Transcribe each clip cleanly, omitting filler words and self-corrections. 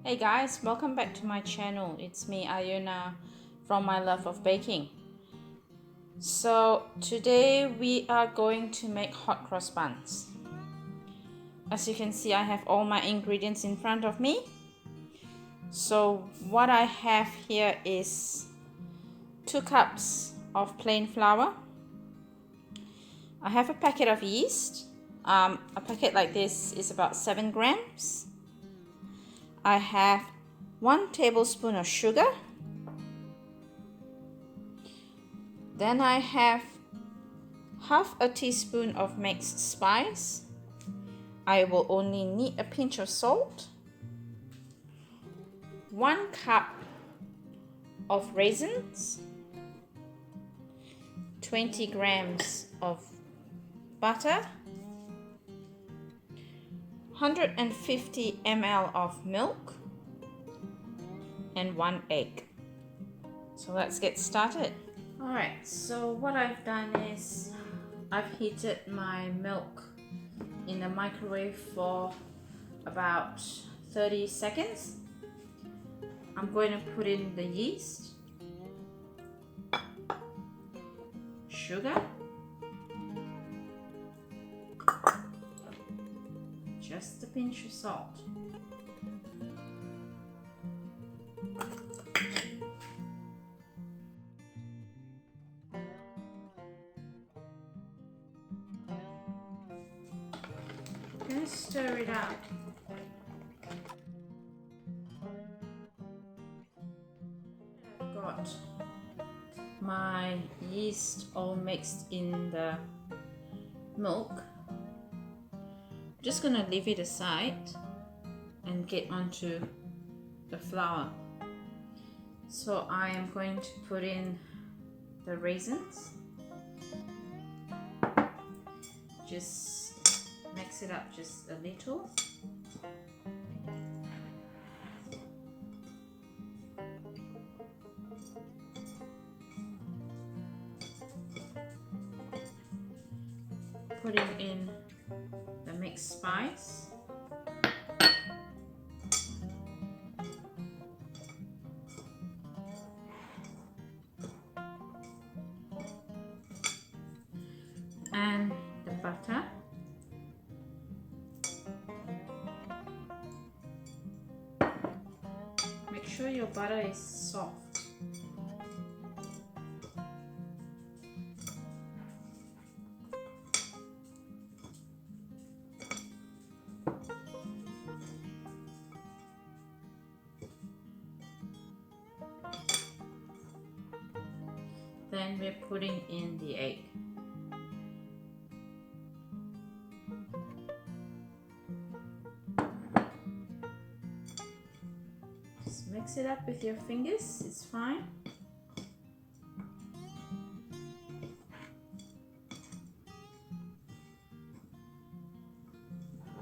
Hey guys, welcome back to my channel. It's me, Ayuna, from My Love of Baking. So today we are going to make hot cross buns. As you can see, I have all my ingredients in front of me. So what I have here is 2 cups of plain flour. I have a packet of yeast. A packet like this is about 7 grams. I have 1 tablespoon of sugar. Then I have half a teaspoon of mixed spice. I will only need a pinch of salt. 1 cup of raisins. 20 grams of butter. 150 ml of milk. And 1 egg. So let's get started. Alright, so what I've done is I've heated my milk in the microwave for about 30 seconds. I'm going to put in the yeast, sugar, just a pinch of salt. Gonna stir it up. I've got my yeast all mixed in the milk. I'm just gonna leave it aside and get onto the flour. So I am going to put in the raisins. Just mix it up just a little. Putting in the mixed spice. And the butter. Make sure your butter is soft. Then we're putting in the egg. Just mix it up with your fingers, it's fine.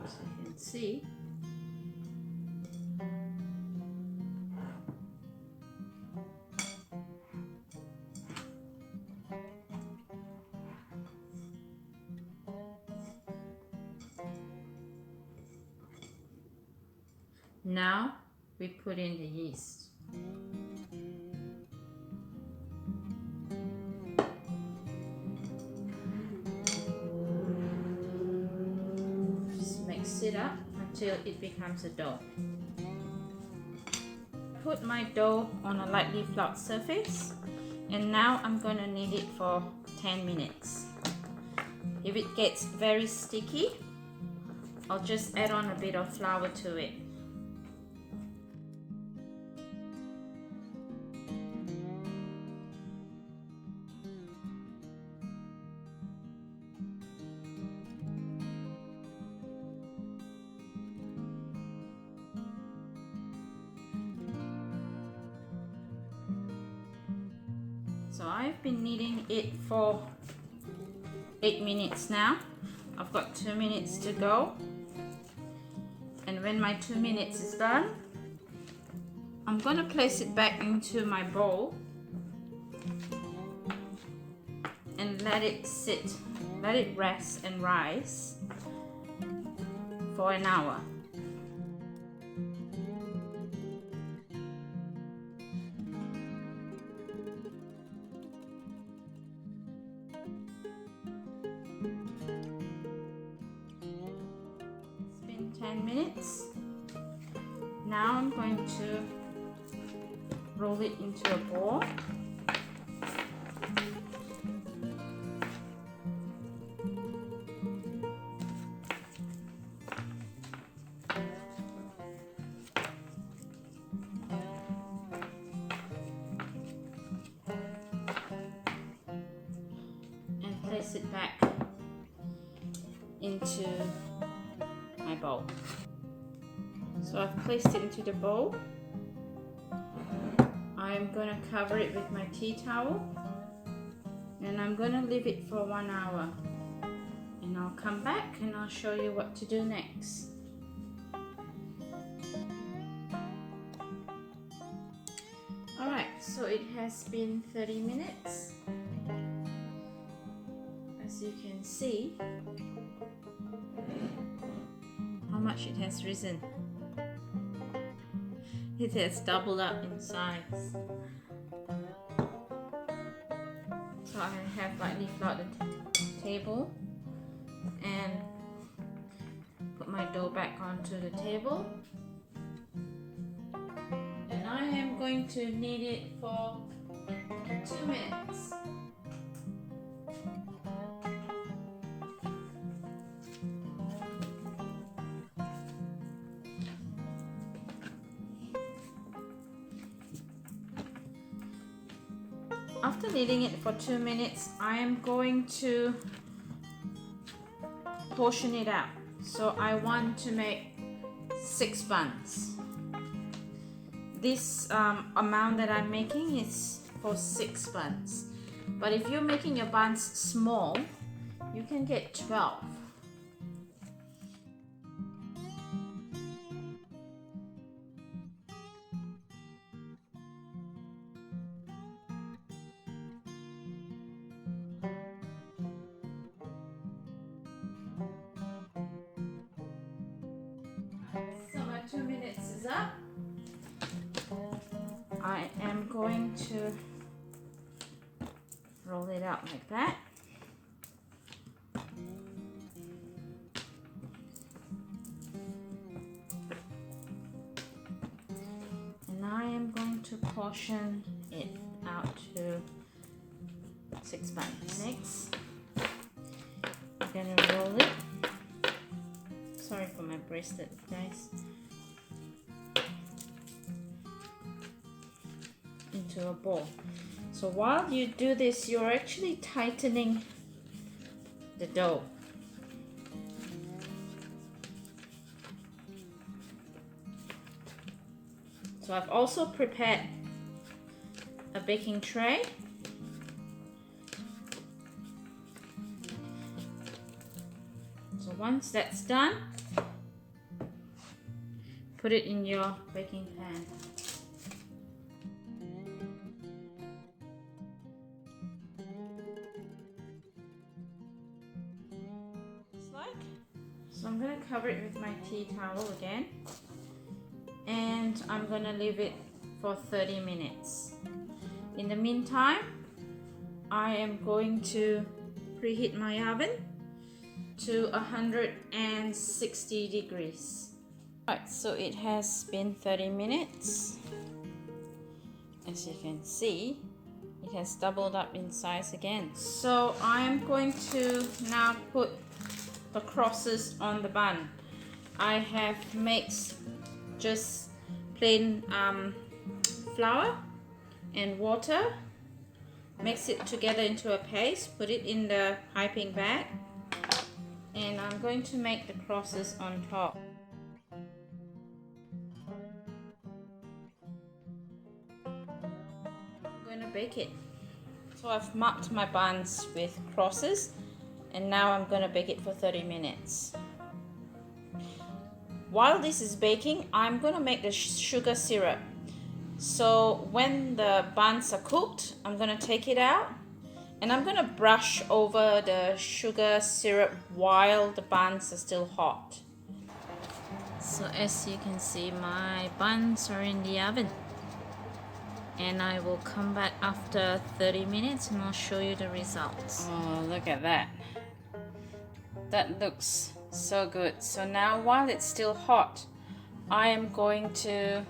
As you can see, now we put in the yeast. Just mix it up until it becomes a dough. Put my dough on a lightly floured surface, and now I'm going to knead it for 10 minutes. If it gets very sticky, I'll just add on a bit of flour to it. So I've been kneading it for 8 minutes now. I've got 2 minutes to go. And when my 2 minutes is done, I'm going to place it back into my bowl and let it sit, let it rest and rise for an hour. 10 minutes. Now I'm going to roll it into a ball. And place it back into my bowl. So I've placed it into the bowl. I'm going to cover it with my tea towel and I'm going to leave it for 1 hour, and I'll come back and I'll show you what to do next. Alright, so it has been 30 minutes. As you can see how much it has risen. It has doubled up in size. So I have lightly floured the table and put my dough back onto the table. And I am going to knead it for 2 minutes. After kneading it for 2 minutes, I am going to portion it out. So I want to make 6 buns. This amount that I'm making is for 6 buns. But if you're making your buns small, you can get 12. So my 2 minutes is up. I am going to roll it out like that. And I am going to portion it out to 6 buns. Next, I'm going to roll it. Sorry for my bracelet, guys. Into a ball. So while you do this, you're actually tightening the dough. So I've also prepared a baking tray. So once that's done, put it in your baking pan. So I'm going to cover it with my tea towel again, and I'm going to leave it for 30 minutes. In the meantime, I am going to preheat my oven to 160 degrees. Alright, so it has been 30 minutes. As you can see, it has doubled up in size again. So I'm going to now put the crosses on the bun. I have mixed just plain flour and water, mix it together into a paste, put it in the piping bag, and I'm going to make the crosses on top. I'm going to bake it. So I've marked my buns with crosses, and now I'm going to bake it for 30 minutes. While this is baking, I'm going to make the sugar syrup. So when the buns are cooked, I'm going to take it out and I'm going to brush over the sugar syrup while the buns are still hot. So as you can see, my buns are in the oven. And I will come back after 30 minutes and I'll show you the results. Oh, look at that. That looks So good. So now while it's still hot, I am going to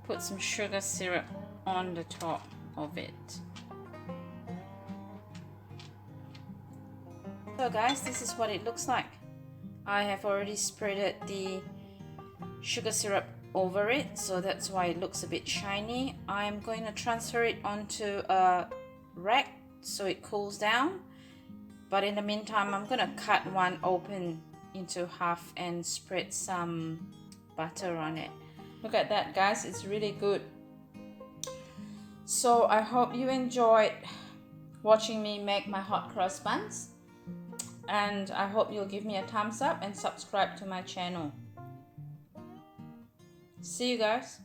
put some sugar syrup on the top of it. So guys, this is what it looks like. I have already spreaded the sugar syrup over it, so that's why it looks a bit shiny. I'm going to transfer it onto a rack so it cools down, but in the meantime I'm going to cut one open into half and spread some butter on it. Look at that guys, it's really good. So I hope you enjoyed watching me make my hot cross buns, and I hope you'll give me a thumbs up and subscribe to my channel. See you guys.